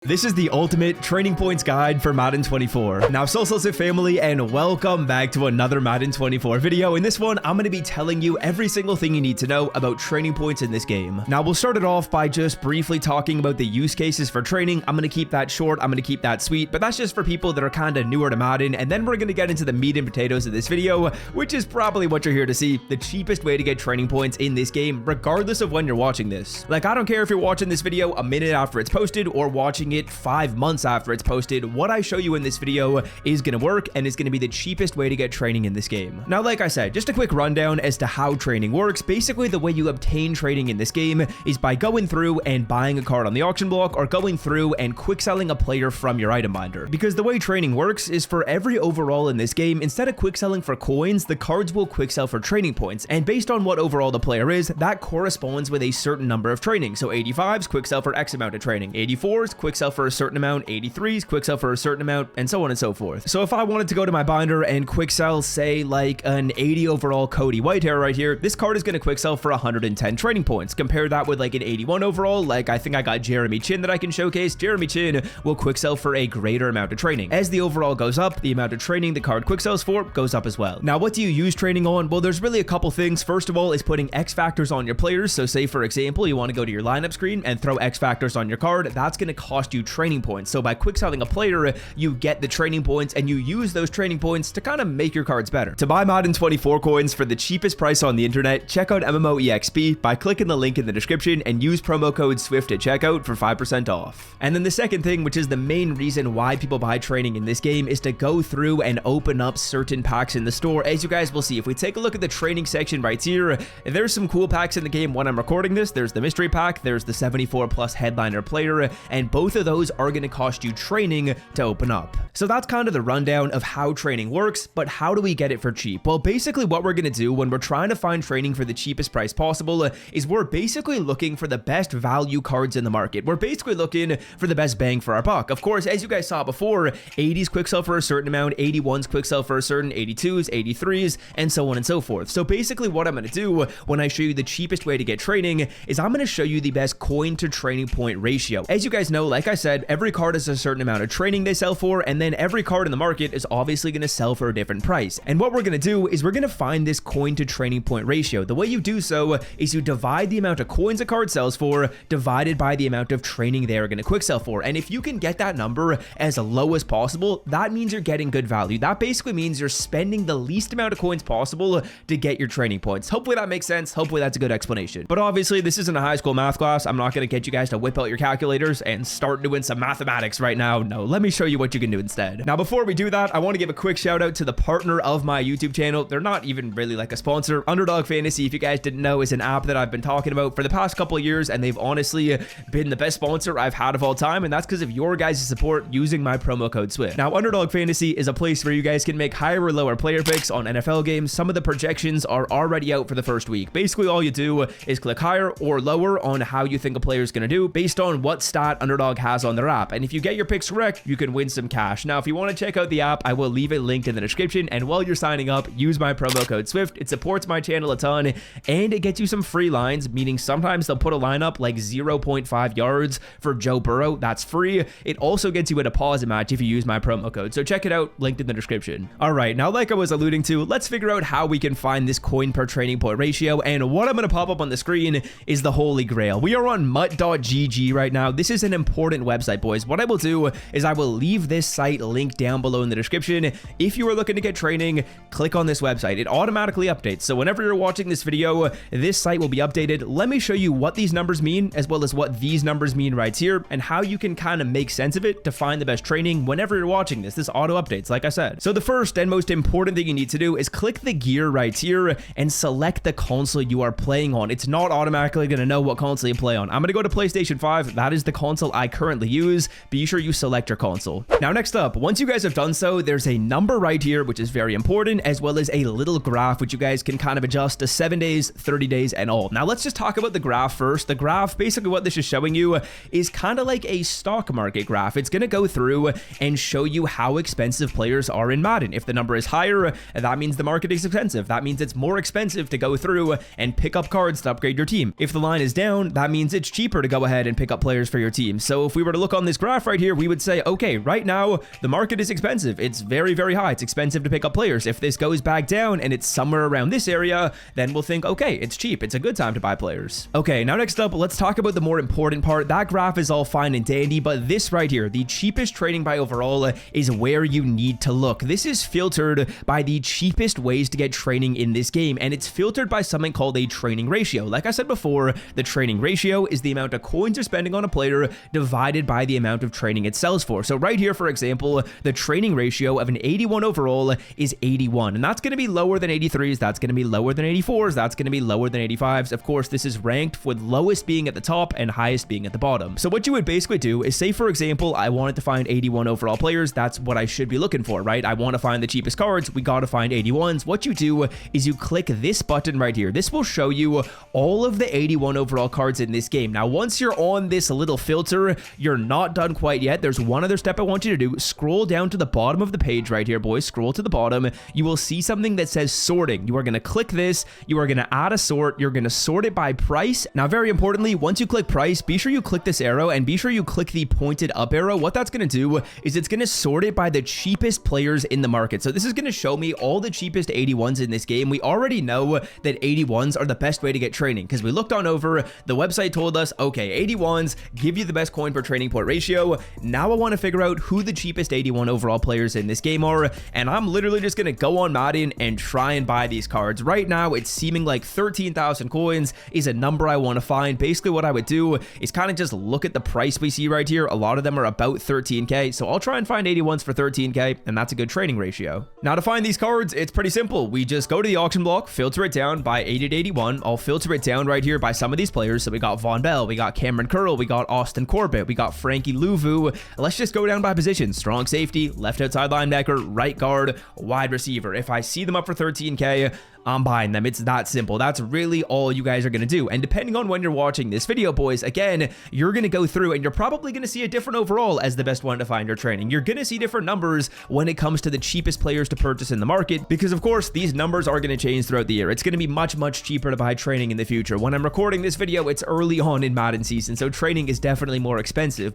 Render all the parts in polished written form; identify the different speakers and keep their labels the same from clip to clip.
Speaker 1: This is the ultimate training points guide for Madden 24. Now, Solstice family, and welcome back to another Madden 24 video. In this one, I'm going to be telling you every single thing you need to know about training points in this game. Now, we'll start it off by just briefly talking about the use cases for training. I'm going to keep that short. I'm going to keep that sweet, but that's just for people that are kind of newer to Madden. And then we're going to get into the meat and potatoes of this video, which is probably what you're here to see, the cheapest way to get training points in this game, regardless of when you're watching this. Like, I don't care if you're watching this video a minute after it's posted or watching it 5 months after it's posted. What I show you in this video is going to work and is going to be the cheapest way to get training in this game. Now, like I said, just a quick rundown as to how training works. Basically, the way you obtain training in this game is by going through and buying a card on the auction block or going through and quick selling a player from your item binder. Because the way training works is for every overall in this game, instead of quick selling for coins, the cards will quick sell for training points. And based on what overall the player is, that corresponds with a certain number of training. So 85s quick sell for X amount of training, 84s quick sell for a certain amount, 83s quick sell for a certain amount, and so on and so forth. So if I wanted to go to my binder and quick sell, say like an 80 overall Cody Whitehair right here, this card is going to quick sell for 110 training points. Compare that with like an 81 overall, like I think I got Jeremy Chin that I can showcase. Jeremy Chin will quick sell for a greater amount of training. As the overall goes up, the amount of training the card quick sells for goes up as well. Now, what do you use training on? Well, there's really a couple things. First of all is putting X factors on your players. So say for example, you want to go to your lineup screen and throw X factors on your card. That's going to cost you training points. So by quick selling a player, you get the training points and you use those training points to kind of make your cards better. To buy Madden 24 coins for the cheapest price on the internet, check out MMOEXP by clicking the link in the description and use promo code SWIFT at checkout for 5% off. And then the second thing, which is the main reason why people buy training in this game, is to go through and open up certain packs in the store. As you guys will see, if we take a look at the training section right here, there's some cool packs in the game when I'm recording this. There's the mystery pack, there's the 74 plus headliner player, and both of those are going to cost you training to open up. So that's kind of the rundown of how training works, but how do we get it for cheap? Well, basically what we're going to do when we're trying to find training for the cheapest price possible is we're basically looking for the best value cards in the market. We're basically looking for the best bang for our buck. Of course, as you guys saw before, 80s quick sell for a certain amount, 81s quick sell for a certain, 82s, 83s, and so on and so forth. So basically what I'm going to do when I show you the cheapest way to get training is I'm going to show you the best coin to training point ratio. As you guys know, like I said, every card has a certain amount of training they sell for, and then every card in the market is obviously going to sell for a different price. And what we're going to do is we're going to find this coin to training point ratio. The way you do so is you divide the amount of coins a card sells for divided by the amount of training they are going to quick sell for. And if you can get that number as low as possible, that means you're getting good value. That basically means you're spending the least amount of coins possible to get your training points. Hopefully that makes sense. Hopefully that's a good explanation. But obviously this isn't a high school math class. I'm not going to get you guys to whip out your calculators and start doing some mathematics right now. No, let me show you what you can do instead. Now, before we do that, I want to give a quick shout out to the partner of my YouTube channel. They're not even really like a sponsor. Underdog Fantasy, if you guys didn't know, is an app that I've been talking about for the past couple of years, and they've honestly been the best sponsor I've had of all time, and that's because of your guys' support using my promo code SWIFT. Now, Underdog Fantasy is a place where you guys can make higher or lower player picks on NFL games. Some of the projections are already out for the first week. Basically, all you do is click higher or lower on how you think a player is going to do based on what stat Underdog has on their app. And if you get your picks correct, you can win some cash. Now, if you want to check out the app, I will leave it linked in the description. And while you're signing up, use my promo code SWIFT. It supports my channel a ton, and it gets you some free lines, meaning sometimes they'll put a lineup like 0.5 yards for Joe Burrow. That's free. It also gets you a deposit match if you use my promo code. So check it out, linked in the description. All right, now like I was alluding to, let's figure out how we can find this coin per training point ratio. And what I'm going to pop up on the screen is the holy grail. We are on MUT.gg right now. This is an important website, boys. What I will do is I will leave this site linked down below in the description. If you are looking to get training, click on this website. It automatically updates. So whenever you're watching this video, this site will be updated. Let me show you what these numbers mean, as well as what these numbers mean right here, and how you can kind of make sense of it to find the best training whenever you're watching this. This auto updates, like I said. So the first and most important thing you need to do is click the gear right here and select the console you are playing on. It's not automatically going to know what console you play on. I'm going to go to PlayStation 5. That is the console I currently use. Be sure you select your console. Now, next up, once you guys have done so, there's a number right here, which is very important, as well as a little graph, which you guys can kind of adjust to 7 days, 30 days, and all. Now, let's just talk about the graph first. The graph, basically what this is showing you is kind of like a stock market graph. It's going to go through and show you how expensive players are in Madden. If the number is higher, that means the market is expensive. That means it's more expensive to go through and pick up cards to upgrade your team. If the line is down, that means it's cheaper to go ahead and pick up players for your team. So if we were to look on this graph right here, we would say, okay, right now, the market is expensive. It's very, very high. It's expensive to pick up players. If this goes back down and it's somewhere around this area, then we'll think, okay, it's cheap. It's a good time to buy players. Okay, now next up, let's talk about the more important part. That graph is all fine and dandy, but this right here, the cheapest trading by overall, is where you need to look. This is filtered by the cheapest ways to get training in this game, and it's filtered by something called a training ratio. Like I said before, the training ratio is the amount of coins you're spending on a player divided by the amount of training it sells for. So right here, for example, the training ratio of an 81 overall is 81, and that's going to be lower than 83s, that's going to be lower than 84s, that's going to be lower than 85s. Of course, this is ranked with lowest being at the top and highest being at the bottom. So what you would basically do is, say for example, I wanted to find 81 overall players. That's what I should be looking for, right? I want to find the cheapest cards. We got to find 81s. What you do is you click this button right here. This will show you all of the 81 overall cards in this game. Now, once you're on this little filter, you're not done quite yet. There's one other step I want you to do. Scroll down to the bottom of the page right here, boys. Scroll to the bottom. You will see something that says sorting. You are going to click this. You are going to add a sort. You're going to sort it by price. Now, very importantly, once you click price, be sure you click this arrow and be sure you click the pointed up arrow. What that's going to do is it's going to sort it by the cheapest players in the market. So this is going to show me all the cheapest 81s in this game. We already know that 81s are the best way to get training because we looked on over. The website told us, okay, 81s give you the best coin per training point ratio. Now I want to figure out who the cheapest 81 overall players in this game are, and I'm literally just going to go on Madden and try and buy these cards. Right now, it's seeming like 13,000 coins is a number I want to find. Basically, what I would do is kind of just look at the price we see right here. A lot of them are about 13k, so I'll try and find 81s for 13k, and that's a good training ratio. Now, to find these cards, it's pretty simple. We just go to the auction block, filter it down by 80 to 81. I'll filter it down right here by some of these players. So we got Von Bell, we got Cameron Curl, we got Austin Corbett, we got Frankie Louvu. Let's just go down by position. Strong safety, left outside linebacker, right guard, wide receiver. If I see them up for 13k, I'm buying them. It's that simple. That's really all you guys are going to do. And depending on when you're watching this video, boys, again, you're going to go through and you're probably going to see a different overall as the best one to find your training. You're going to see different numbers when it comes to the cheapest players to purchase in the market because, of course, these numbers are going to change throughout the year. It's going to be much, much cheaper to buy training in the future. When I'm recording this video, it's early on in Madden season, so training is definitely more expensive.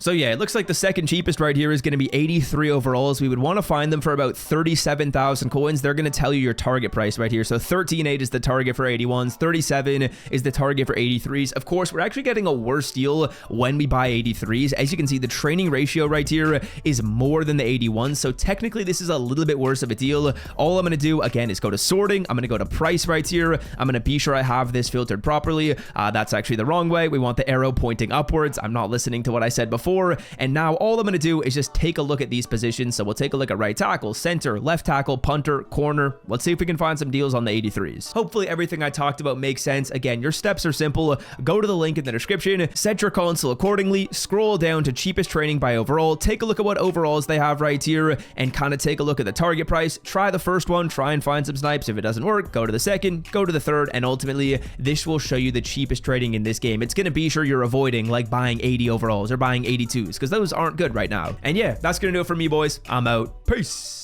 Speaker 1: So yeah, it looks like the second cheapest right here is going to be 83 overalls. We would want to find them for about 37,000 coins. They're going to tell you your target price right here. So 13.8 is the target for 81s. 37 is the target for 83s. Of course, we're actually getting a worse deal when we buy 83s. As you can see, the training ratio right here is more than the 81s. So technically, this is a little bit worse of a deal. All I'm going to do, again, is go to sorting. I'm going to go to price right here. I'm going to be sure I have this filtered properly. That's actually the wrong way. We want the arrow pointing upwards. I'm not listening to what I said before. And now all I'm going to do is just take a look at these positions. So we'll take a look at right tackle, center, left tackle, punter, corner. Let's see if we can find some deals on the 83s. Hopefully everything I talked about makes sense. Again, your steps are simple. Go to the link in the description, set your console accordingly, scroll down to cheapest training by overall, take a look at what overalls they have right here, and kind of take a look at the target price. Try the first one, try and find some snipes. If it doesn't work, go to the second, go to the third, and ultimately this will show you the cheapest trading in this game. It's going to be sure you're avoiding like buying 80 overalls or buying 82s because those aren't good right now. And yeah, that's going to do it for me, boys. I'm out. Peace.